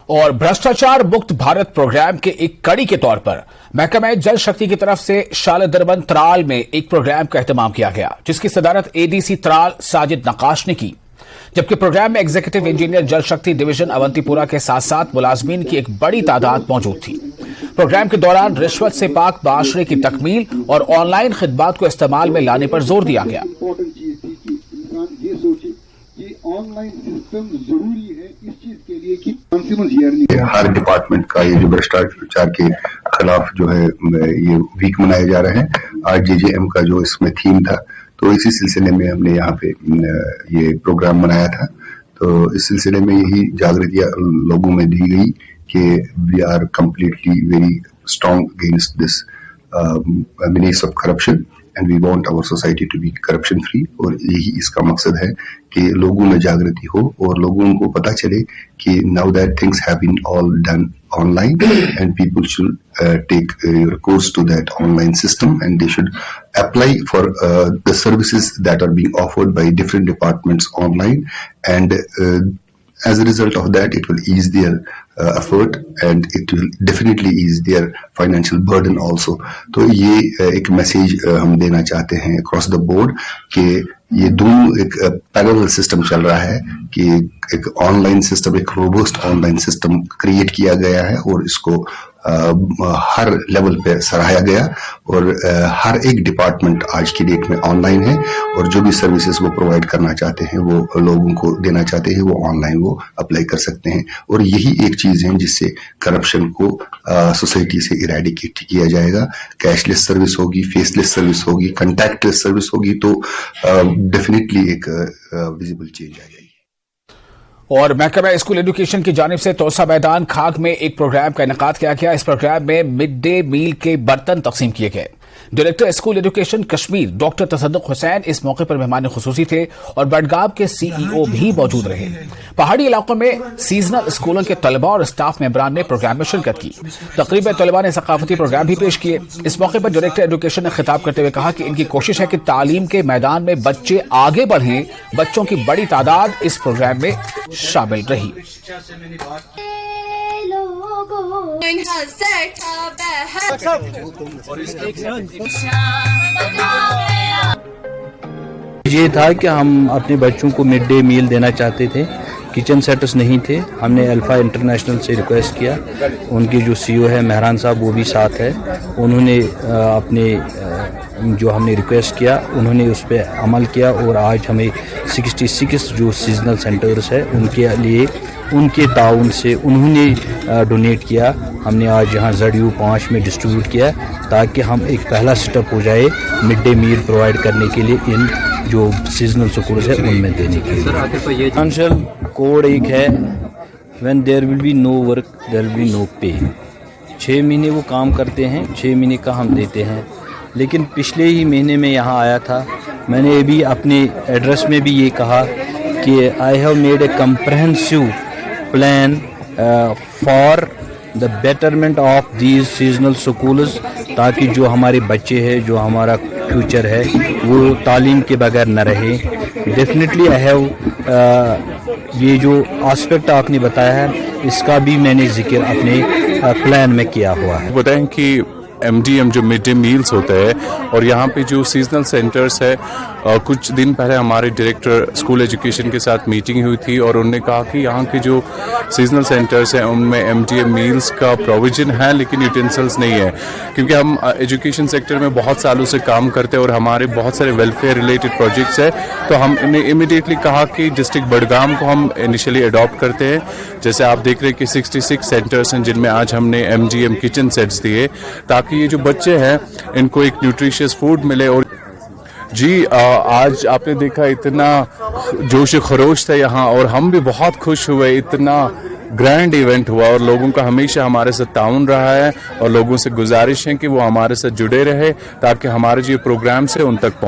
और भ्रष्टाचार मुक्त भारत प्रोग्राम के एक कड़ी के तौर पर महकमा जल शक्ति की तरफ से शालदरबंद त्राल में एक प्रोग्राम का एहतमाम किया गया, जिसकी सदारत एडीसी त्राल साजिद नकाश ने की। जबकि प्रोग्राम में एग्जीक्यूटिव इंजीनियर जल शक्ति डिवीजन अवंतीपुरा के साथ साथ मुलाजमीन की एक बड़ी तादाद मौजूद थी। प्रोग्राम के दौरान रिश्वत से पाक माशरे की तकमील और ऑनलाइन खिदमात को इस्तेमाल में लाने पर जोर दिया गया। ऑनलाइन सिस्टम जरूरी है इस चीज के लिए कि हर डिपार्टमेंट का ये जो भ्रष्टाचार के खिलाफ जो है ये वीक मनाए जा रहे हैं। आज जेजेएम का जो इसमें थीम था, तो इसी सिलसिले में हमने यहाँ पे ये प्रोग्राम बनाया था। तो इस सिलसिले में यही जागृति लोगों में दी गई कि we are completely very strong against this menace of corruption and we want our society to be corruption free. और यही इसका मकसद है कि लोगों में जागृति हो और लोगों को पता चले कि now that things have been all done online and people should take recourse to that online system and they should apply for the services that are being offered by different departments online and as a result of that it will ease their effort and it will definitely ease their financial burden also। तो ये एक message हम देना चाहते हैं across the board कि ये दोनों एक पैरेलल सिस्टम चल रहा है कि एक ऑनलाइन सिस्टम, एक रोबस्ट ऑनलाइन सिस्टम क्रिएट किया गया है और इसको हर लेवल पे सराहा गया और हर एक डिपार्टमेंट आज की डेट में ऑनलाइन है और जो भी सर्विसेज वो प्रोवाइड करना चाहते हैं, वो लोगों को देना चाहते हैं, वो ऑनलाइन वो अप्लाई कर सकते हैं। और यही एक चीज है जिससे करप्शन को सोसाइटी से इरेडिकेट किया जाएगा। कैशलेस सर्विस होगी, फेसलेस सर्विस होगी, कॉन्टैक्टलेस सर्विस होगी, तो डेफिनेटली एक विजिबल चेंज आ जाएगी। और महकमा स्कूल एजुकेशन की जानिब से तोसा मैदान खाग में एक प्रोग्राम का इनेकाद किया गया। इस प्रोग्राम में मिड डे मील के बर्तन तकसीम किए गए। Director school education Kashmir doctor तसद्दुक हुसैन इस मौके पर मेहमान खुसूसी थे और बडगाम के सीईओ भी मौजूद रहे। पहाड़ी इलाकों में सीजनल स्कूलों के तलबा और स्टाफ मेंबरान ने प्रोग्राम में शिरकत की। तकरीबन तलबा ने सकाफती प्रोग्राम भी पेश किए। इस मौके पर डायरेक्टर एजुकेशन ने खिताब करते हुए कहा कि इनकी कोशिश है कि तालीम के मैदान में बच्चे आगे बढ़ें। बच्चों की बड़ी तादाद इस प्रोग्राम में शामिल रही। ये था कि हम अपने बच्चों को मिड डे मील देना चाहते थे। किचन सेटर्स नहीं थे। हमने अल्फा इंटरनेशनल से रिक्वेस्ट किया, उनके जो सीईओ है मेहरान साहब वो भी साथ है। उन्होंने अपने जो हमने रिक्वेस्ट किया उन्होंने उस पर अमल किया और आज हमें 66 जो सीजनल सेंटर्स है उनके लिए उनके ताउन से उन्होंने डोनेट किया। हमने आज यहाँ ZU 5 में डिस्ट्रीब्यूट किया ताकि हम एक पहला स्टेप हो जाए मिड डे मील प्रोवाइड करने के लिए इन जो सीजनल स्कूल्स है उनमें देने के लिए। फाइनेंशियल कोड एक है, when there will be no work there will be no pay. 6 महीने वो काम करते हैं, 6 महीने का हम देते हैं। लेकिन पिछले ही महीने में यहाँ आया था, मैंने भी अपने एड्रेस में भी ये कहा कि I have made a comprehensive plan for the betterment of these seasonal schools, ताकि जो हमारे बच्चे हैं, जो हमारा फ्यूचर है, वो तालीम के बगैर न रहे। डेफिनेटली आई हैव ये जो एस्पेक्ट आपने बताया है इसका भी मैंने जिक्र अपने प्लान में किया हुआ है। बताएं कि MDM जो मिड डे मील्स होता है और यहाँ पे जो सीजनल सेंटर्स है, कुछ दिन पहले हमारे डायरेक्टर स्कूल एजुकेशन के साथ मीटिंग हुई थी और उन्होंने कहा कि यहाँ के जो सीजनल सेंटर्स हैं उनमें MDM मील्स का प्रोविजन है लेकिन यूटेंसिल्स नहीं है। क्योंकि हम एजुकेशन सेक्टर में बहुत सालों से काम करते हैं और हमारे बहुत सारे वेलफेयर रिलेटेड प्रोजेक्ट्स हैं, तो हमने इमीडिएटली कहा कि डिस्ट्रिक्ट बडगाम को हम इनिशियली अडॉप्ट करते हैं। जैसे आप देख रहे हैं कि 66 सेंटर्स हैं जिनमें आज हमने MDM किचन सेट्स दिए ताकि ये जो बच्चे हैं इनको एक न्यूट्रिशियस फूड मिले। और जी आज आपने देखा इतना जोश खरोश था यहाँ और हम भी बहुत खुश हुए। इतना ग्रैंड इवेंट हुआ और लोगों का हमेशा हमारे साथ ताउन रहा है और लोगों से गुजारिश है कि वो हमारे साथ जुड़े रहे ताकि हमारे जो प्रोग्राम्स है उन तक